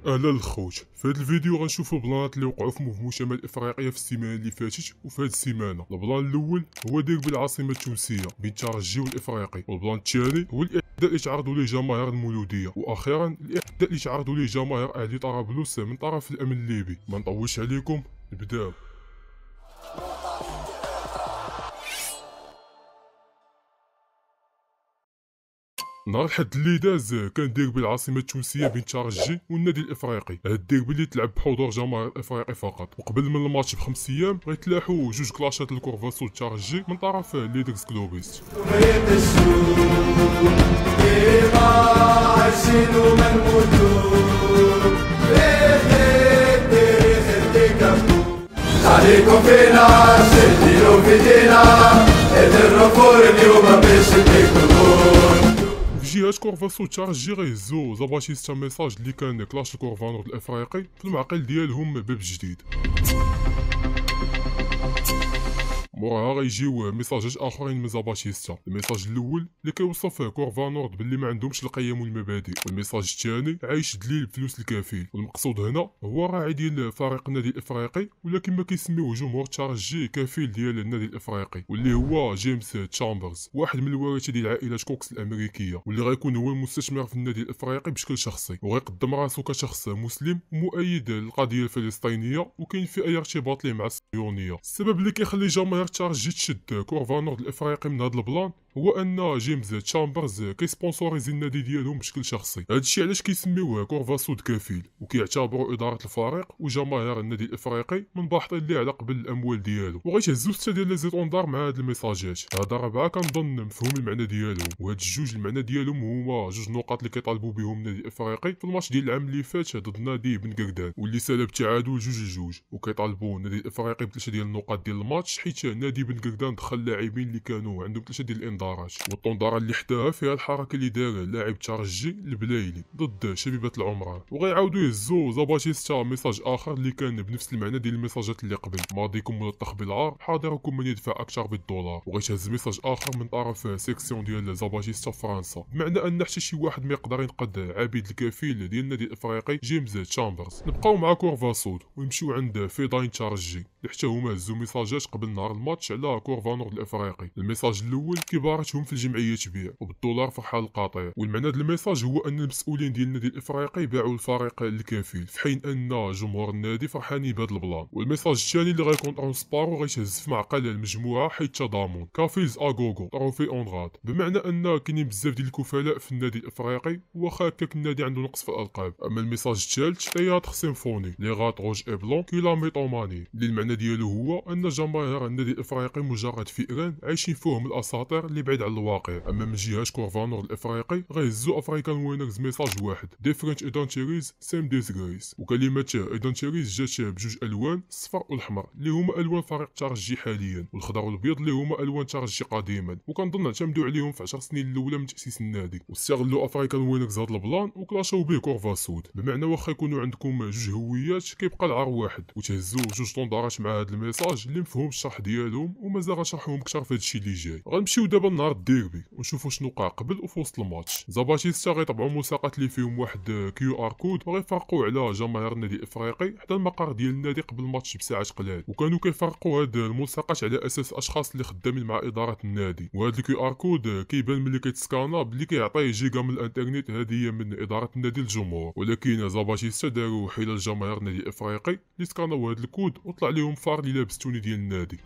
اهلا الخوت، في هذا الفيديو غنشوفوا البلانات اللي وقعوا في موفمون شمال افريقيا في السيمانه اللي فاتت وفي هذه السيمانه. البلان الاول هو ديربي العاصمه التونسيه بين الترجي والافريقي، والبلان الثاني هو الاعداء اللي تعرضوا ليه جماهير المولوديه، واخيرا الاعداء اللي تعرضوا ليه جماهير اهلي طرابلس من طرف الامن الليبي. ما نطولش عليكم، نبداو. نهار الحد اللي داز كان ديربي العاصمه التونسيه بين الترجي والنادي الافريقي. هاد الديربي اللي تلعب بحضور جماهير الافريقي فقط، وقبل من الماتش ب5 ايام غيتلاحوا جوج كلاشات الكورفاسو الترجي من طرف ليدرز كلوبيست. عليكم فينا سديروا في دينا الرفور اليوم باش تكون. في جهة كورفاسو الترجي غيهزو زاباتيستا ميساج اللي كان كلاش الكورفانور الافريقي في المعقل ديالهم باب جديد. موراها غيجيو ميساجات اخرين من زاباتيستا. الميساج الاول اللي كيوصف كورفانورد باللي ما عندهمش القيم والمبادئ، والميساج الثاني عايش دليل الفلوس الكفيل. والمقصود هنا هو راعي ديال فريق النادي الافريقي، ولا كما كيسميوه جمهور الترجي كفيل ديال النادي الافريقي، واللي هو جيمس تشامبرز، واحد من الورثه ديال عائله كوكس الامريكيه، واللي غيكون هو المستثمر في النادي الافريقي بشكل شخصي، وغيقدم راسو كشخص مسلم ومؤيد للقضيه الفلسطينيه وكاين في اي ارتباط ليه مع الصهيونيه. السبب اللي كيخلي جماهير الترجي تشد كورفانورد الافريقي من هذا البلان هو ان جيمس تشامبرز كيسبونسوريزي النادي ديالهم بشكل شخصي. هادشي علاش كيسميوه كورفاسود كفيل، وكيعتبروا اداره الفريق وجماهير النادي الافريقي من باحثين ليه على قبل الاموال ديالو. وغيتهزوا سته ديال لي زيتوندار مع هاد الميساجات. هاد ربعه كنظن مفهوم المعنى ديالهم، وهاد الجوج المعنى ديالهم هما جوج نقاط اللي كيطالبوا بهم النادي الافريقي في الماتش ديال العام اللي فات ضد نادي بن قردان، واللي سالب تعادل 2-2. وكيطالبوا النادي الافريقي بثلاثه ديال النقاط ديال الماتش، حيت نادي بن قردان دخل لاعبين اللي كانوا عندهم ثلاثه ديال الانذارات. والطونداره اللي حداها فيها الحركه اللي دار لاعب الترجي البلايلي ضد شبيبه العمران. وغيعاودوا يهزوا زاباتيستا ميساج اخر اللي كان بنفس المعنى ديال الميساجات اللي قبل: ماضيكم ملطخ بالعار، حاضركم من يدفع اكثر بالدولار. وغيتهز ميساج اخر من طرف سيكسيون ديال زاباتيستا فرنسا، بمعنى ان حتى شي واحد ما يقدر ينقذ عبيد الكفيل ديال النادي الافريقي جيمس تشامبرز. نبقاو مع كورفاسود ونمشيو عند فيداين ترجي اللي حتى هما هزوا ميساجات قبل نهار الماتش على كورفانور الافريقي. الميساج الاول كبارتهم في الجمعيه تبيع وبالدولار فرحان القاطع، والمعنى ديال الميساج هو ان المسؤولين ديال النادي الافريقي باعوا الفريق الكفيل، في حين ان جمهور النادي فرحانين بهذا البلان. والميساج الثاني اللي غيكون ترونسبارو غيتهز في معقل المجموعه حيت تضامن كافيلز اغوغو تروفي اونغاد، بمعنى ان كاينين بزاف ديال الكفلاء في النادي الافريقي واخا هكاك النادي عنده نقص في الالقاب. اما الميساج الثالث تياتر سيمفوني لي غات روج اي بلون كي لا ميطوماني، اللي المعنى ديالو هو ان جماهير النادي الافريقي مجرد فئران عايشين فيهم الاساطير اللي بعيد على الواقع. اما من جهه كورفانور الافريقي غيهزوا افريكان وينرز ميساج واحد: ديفرنت ايدنتيتيز سيم ديسغريس. وكلمه ايدنتيتيز جات بجوج الوان، الصفر والاحمر اللي هما الوان فريق الترجي حاليا، والخضر والابيض اللي هما الوان الترجي قديما، وكنظن اعتمدوا عليهم في 10 سنين الاولى من تاسيس النادي. واستغلوا افريكان وينرز هذا البلان وكلاشاو به كورفاسود، بمعنى واخا يكونوا عندكم جوج هويات كيبقى العار واحد. وتهزوا جوج طوندارات مع هذا الميساج اللي مفهوم الشرح ديالهم ومازال غنشرحوهم اكثر في هذا الشيء اللي جاي. غنمشيو دابا لنهار الديربي ونشوفوا شنو وقع قبل وفي وسط الماتش. زاباتيستا غيطبعوا ملصقات اللي فيهم واحد كيو ار كود وغيفرقوا على جماهير النادي الافريقي حتى المقر ديال النادي قبل الماتش بساعات قلال، وكانوا كيفرقوا هاد الملصقات على اساس اشخاص اللي خدامين مع اداره النادي. وهاد الكيو ار كود كيبان ملي كيتسكانا بلي كيعطي جيجا من الانترنت هديه من اداره النادي للجمهور، ولكن زاباتيستا داروا حيله لجماهير النادي الافريقي اللي سكاناو هاد الكود وطلع لهم فار اللي لابس توني ديال النادي.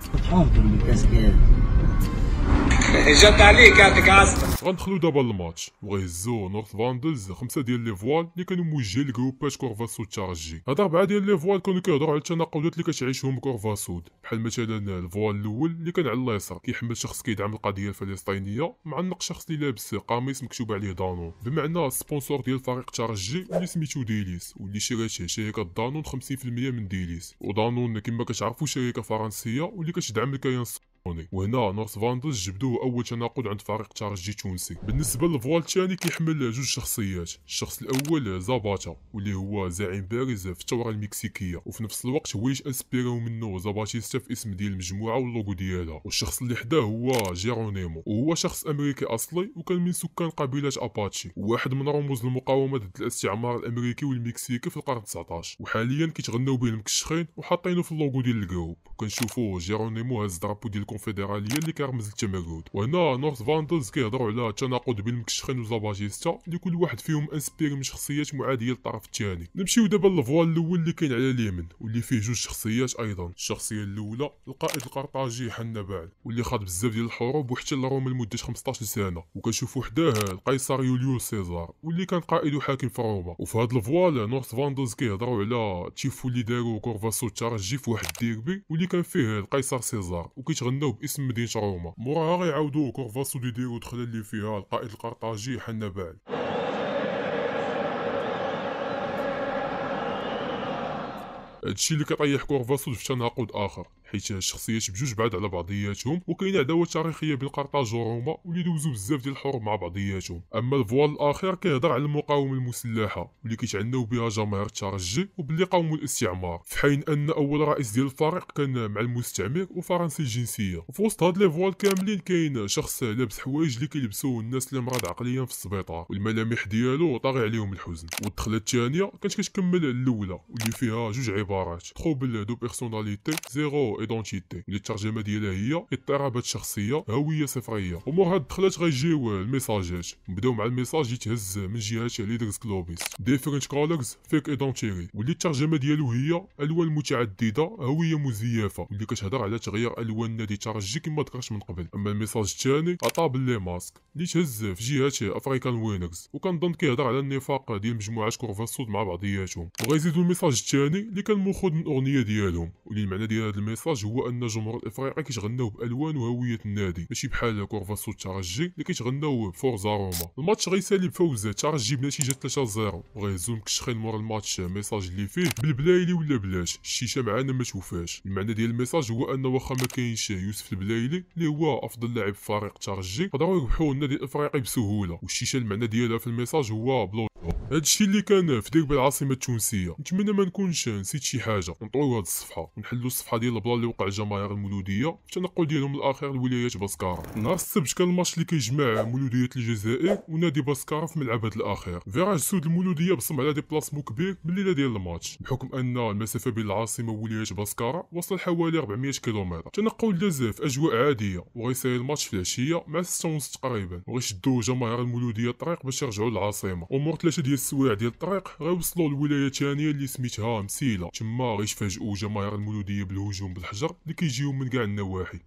جات عليك هاتك عصفر. غندخلو دابا للماتش وغيهزو نورث فاندلز 5 ديال لي فوال اللي كانوا موجهين لجروبات كورفاسود الترجي. هاد 4 ديال لي فوال كانوا كيهضروا على التناقضات اللي كتعيشهم كورفاسود، بحال مثلا الفوال الاول اللي كان على اليسار كيحمل شخص كيدعم القضيه الفلسطينيه، معلق شخص اللي لابس قميص مكتوب عليه دانون، بمعنى السبونسور ديال فريق الترجي اللي سميتو ديليس، واللي شراته شركه دانون 50% من ديليس. ودانون كما كتعرفوا شركه فرنسيه واللي كتدعم الكيان وهنا نورث فاندلز جبدوه اول تناقض عند فريق ترجي تونسي. بالنسبه للفوال الثاني كيحمل جوج شخصيات، الشخص الاول زاباتا واللي هو زعيم بارز في الثوره المكسيكيه، وفي نفس الوقت هو انسبيراو منه زاباتيستا في اسم ديال المجموعه واللوغو ديالها. والشخص اللي حداه هو جيرونيمو، وهو شخص امريكي اصلي وكان من سكان قبيله اباتشي، وواحد من رموز المقاومه ضد الاستعمار الامريكي والمكسيكي في القرن 19، وحاليا كيتغناو به المكشخين وحاطينه في اللوغو ديال الجروب. كنشوفوا جيرونيمو هز درابو ديال الكونفدراليه اللي كيرمز للتمرد. وهنا نورث فاندلز كيهضروا على التناقض بين المكشخين وزاباتيستا اللي كل واحد فيهم انسبيري من شخصيات معاديه للطرف الثاني. نمشيو دابا للفوال الاول اللي كاين على اليمين واللي فيه جوج شخصيات ايضا. الشخصيه الاولى القائد القرطاجي حنبال واللي خاض بزاف ديال الحروب واحتل روما لمده 15 سنه، وكنشوفوا حداه القيصر يوليوس سيزار واللي كان قائد وحاكم في روما. وفي هذا الفوال نورث فاندلز كيهضروا على التيفو اللي داروا كورفاسو الترجي في واحد الديربي واللي كان فيه القيصر سيزار، وكيتغناو باسم مدينه روما. موراها غيعاودوا كورفاسو يديروا دخله اللي فيها القائد القرطاجي حنبال. هادشي اللي كيطيح كورفاسو في تناقض اخر، حيت الشخصيات بجوج بعاد على بعضياتهم، وكاينه عداوه تاريخيه بين قرطاج وروما واللي دوزو بزاف ديال الحروب مع بعضياتهم. اما الفوال الاخير كيهضر على المقاومه المسلحه واللي كيتعناو بها جماهير الترجي وباللي قاوموا الاستعمار، في حين ان اول رئيس ديال الفريق كان مع المستعمر وفرنسي الجنسيه. وفي وسط هاد لي فوال كاملين كاين شخص لابس حوايج اللي كيلبسوه الناس اللي مرض عقليا في السبيطار، والملامح ديالو طاغي عليهم الحزن. والدخله الثانيه كانت كتكمل الاولى واللي فيها جوج عبارات: تروبل دو بيرسوناليتي زيرو ايدونتيتي، اللي الترجمه ديالها هي اضطرابات شخصيه هويه صفريه. ومور هاد الدخلات غيجيو الميساجات، نبداو مع الميساج يتهز من جهه ليدرز كلوبيس ديفرنت كولرز فيك ايدونتيري، واللي الترجمه ديالو هي الوان متعدده هويه مزيفه، واللي كتهضر على تغيير الوان نادي الترجي كما ذكرت من قبل. اما الميساج الثاني اطابل لي ماسك اللي تهز في جهه افريكان وينرز، وكنظن كيهضر على النفاق ديال مجموعات كورفاسود مع بعضياتهم. وغيزيدوا الميساج الثاني اللي كان ماخوذ من اغنيه ديالهم، واللي المعنى ديال هذا الميساج هو ان الجمهور الافريقي كيتغناو بالوان وهويه النادي، ماشي بحال كورفاسو الترجي اللي كيتغناو بفورزا روما. الماتش غيسالي بفوز الترجي بنتيجه 3-0، وغيهزو المكشخين مور الماتش ميساج اللي فيه بالبلايلي ولا بلاش الشيشه معانا ما توفاش. المعنى ديال الميساج هو ان واخا ما كاينش يوسف البلايلي اللي هو افضل لاعب في فريق الترجي، يقدروا يربحوا النادي الافريقي بسهوله، والشيشه المعنى ديالها في الميساج هو بلو. هادشي اللي كان في ديربي العاصمه التونسيه. نتمنى ما نكونش نسيت شي حاجه، نطويو هاد الصفحه ونحلوا الصفحه ديال البلان اللي وقع الجماهير المولوديه في التنقل ديالهم الاخير لولايات باسكارا. نهار السبت كان الماتش اللي كيجمع مولوديه الجزائر ونادي باسكارا في ملعبها الاخير. فيراج سود المولوديه بصم على ديبلاسمو كبير بالليله ديال الماتش، بحكم ان المسافه بين العاصمه وولايه باسكارا وصل حوالي 400 كيلومتر. تنقل داز في اجواء عاديه، وغيسالي الماتش في العشيه مع 6:30 تقريبا، وغيشدوا جماهير المولوديه الطريق باش يرجعوا للعاصمه. ومور 3 ديال السوايع ديال الطريق غيوصلوا لولايه ثانيه اللي سميتها مسيله، تما غيتفاجئوا جماهير المولوديه بالهجوم بالحجر اللي كيجيو من كاع النواحي.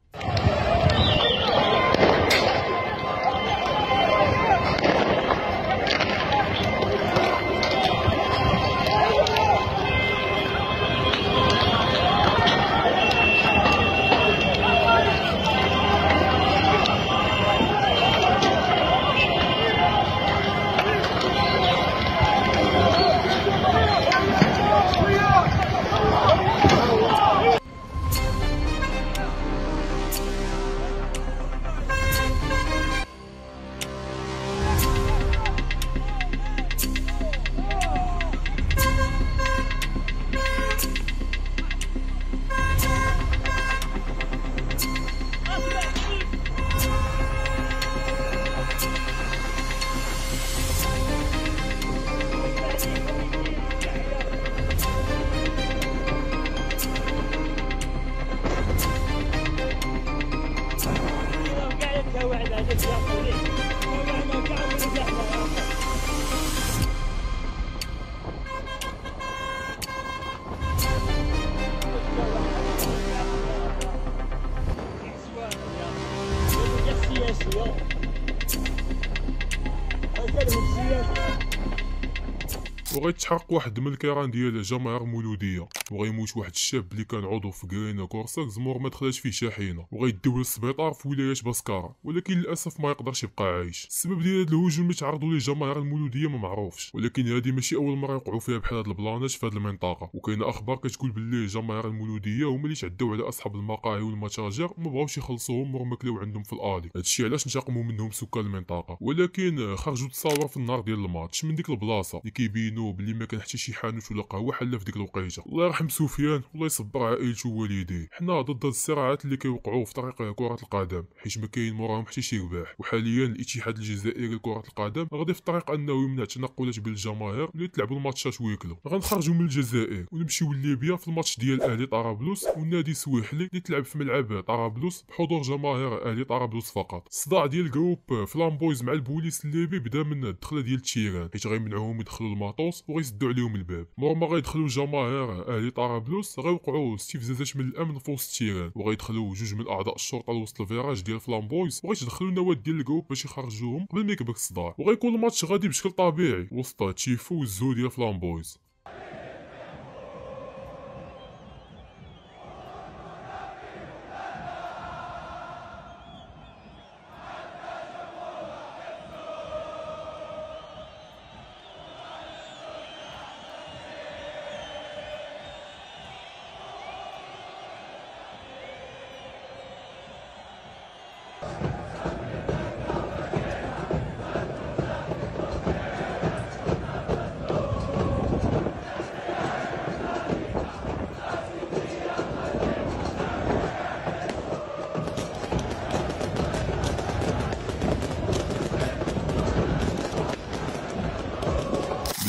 وغيتحرق واحد من الكيران ديال جماهير المولوديه وغيموت واحد الشاب اللي كان عضو في غرينا كورساكس مور ما دخلات فيه شاحنه، وغيديوه للسبيطار في ولايه باسكارا، ولكن للاسف ما يقدرش يبقى عايش. السبب ديال هذا الهجوم اللي تعرضوا ليه جماهير المولوديه ما معروفش، ولكن هذه ماشي اول مره يوقعوا فيها بحال هاد البلانات في هاد المنطقه، وكاينه اخبار كتقول باللي جماهير المولوديه هما اللي تعداو على اصحاب المقاهي والمتاجر وما بغاوش يخلصوهم مور ما كلاو عندهم في الالي. هادشي علاش انتقموا منهم سكان المنطقه، ولكن خرجوا تصاور في النهار ديال الماتش من ديك البلاصه اللي كيبينوا باللي ما كان حتى شي حانوت ولا قهوه حله في ديك الوقيته. الله يرحم سفيان والله يصبر عائلته ووالديه. حنا ضد هاد الصراعات اللي كيوقعوا في طريق كره القدم، حيت ما كاين موراهم حتى شي رباح، وحاليا الاتحاد الجزائري لكره القدم غادي في طريق انه يمنع تنقلات بين الجماهير اللي تلعبوا الماتشات ويكلوا. غنخرجوا من الجزائر ونمشيو لليبيا في الماتش ديال اهلي طرابلس والنادي سويحلي اللي تلعب في ملعب طرابلس بحضور جماهير اهلي طرابلس فقط. الصداع ديال جروب فلامبويز مع البوليس الليبي بدا من الدخله ديال التيران، حيت غيمنعوهم يدخلوا الماطوس وغيسدوا عليهم الباب. مور ما غيدخلوا جماهير اهلي طرابلس غيوقعوا استفزازات من الامن في وسط التيران، وغيدخلوا جوج من اعضاء الشرطه لوسط الفيراج ديال فلامبويز وغيتدخلوا النواه ديال الجروب باش يخرجوهم قبل ما يكبر الصداع. وغيكون الماتش غادي بشكل طبيعي وسط تيفو والزو ديال فلامبويز.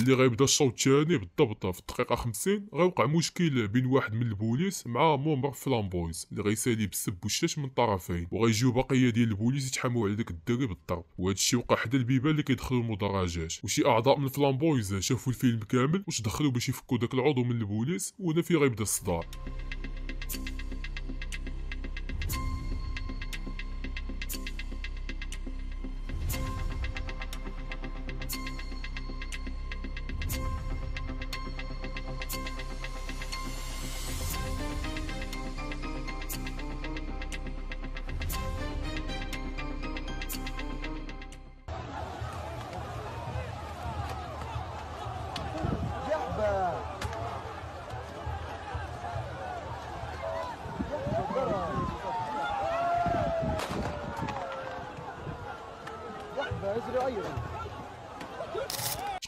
اللي غيبدا الشوط الثاني بالضبط في الدقيقه 50 غيوقع مشكل بين واحد من البوليس مع ممبر فلامبويز اللي غيسالي بالسب والشاش من الطرفين، وغيجيو بقيه ديال البوليس يتحاموا على داك الدري بالضرب. وهذا الشيء وقع حدا البيبان اللي كيدخلوا المدرجات، وشي اعضاء من فلامبويز شافوا الفيلم كامل واش دخلوا باش يفكوا داك العضو من البوليس، وهنا فين غيبدا الصداع.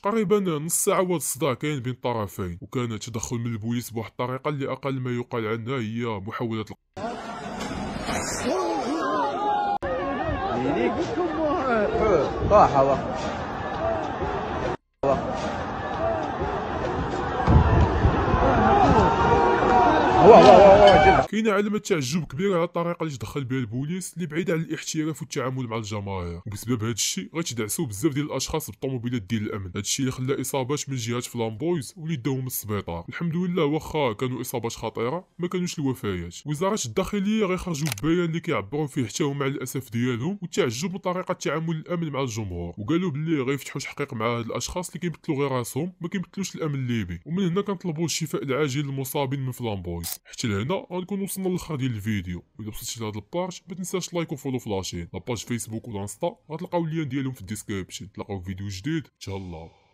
تقريبا نص ساعه وهذا الصداع كاين بين الطرفين، وكان تدخل من البوليس بواحد الطريقه اللي اقل ما يقال عنها هي محاوله كاينه علامه تعجب كبيره على الطريقه اللي تدخل بها البوليس اللي بعيده عن الاحتراف والتعامل مع الجماهير، وبسبب هذا الشيء غيتدعسوا بزاف ديال الاشخاص بالطوموبيلات ديال الامن. هذا الشيء اللي خلى اصابات من جهات فلامبويز واللي داوهم للسبيطار. الحمد لله واخا كانوا اصابات خطيره ما كانوش الوفيات. وزاره الداخليه غيخرجوا ببيان اللي كيعبروا فيه حتى هما على الاسف ديالهم والتعجب من طريقه تعامل الامن مع الجمهور، وقالوا باللي غيفتحوا تحقيق مع هاد الاشخاص اللي كيمثلوا غير راسهم ما كيمثلوش الامن الليبي. ومن هنا كنطلبوا الشفاء العاجل للمصابين من فلامبويز. حتى لهنا غنكون وصلنا للاخر ديال الفيديو. اذا وصلتي لهاد الباج ما تنساش لايك وفولو في لاشين. لاباج فيسبوك والانستا غتلقاو اللين ديالهم في الديسكريبشن. تلاقاو في فيديو جديد ان شاء الله.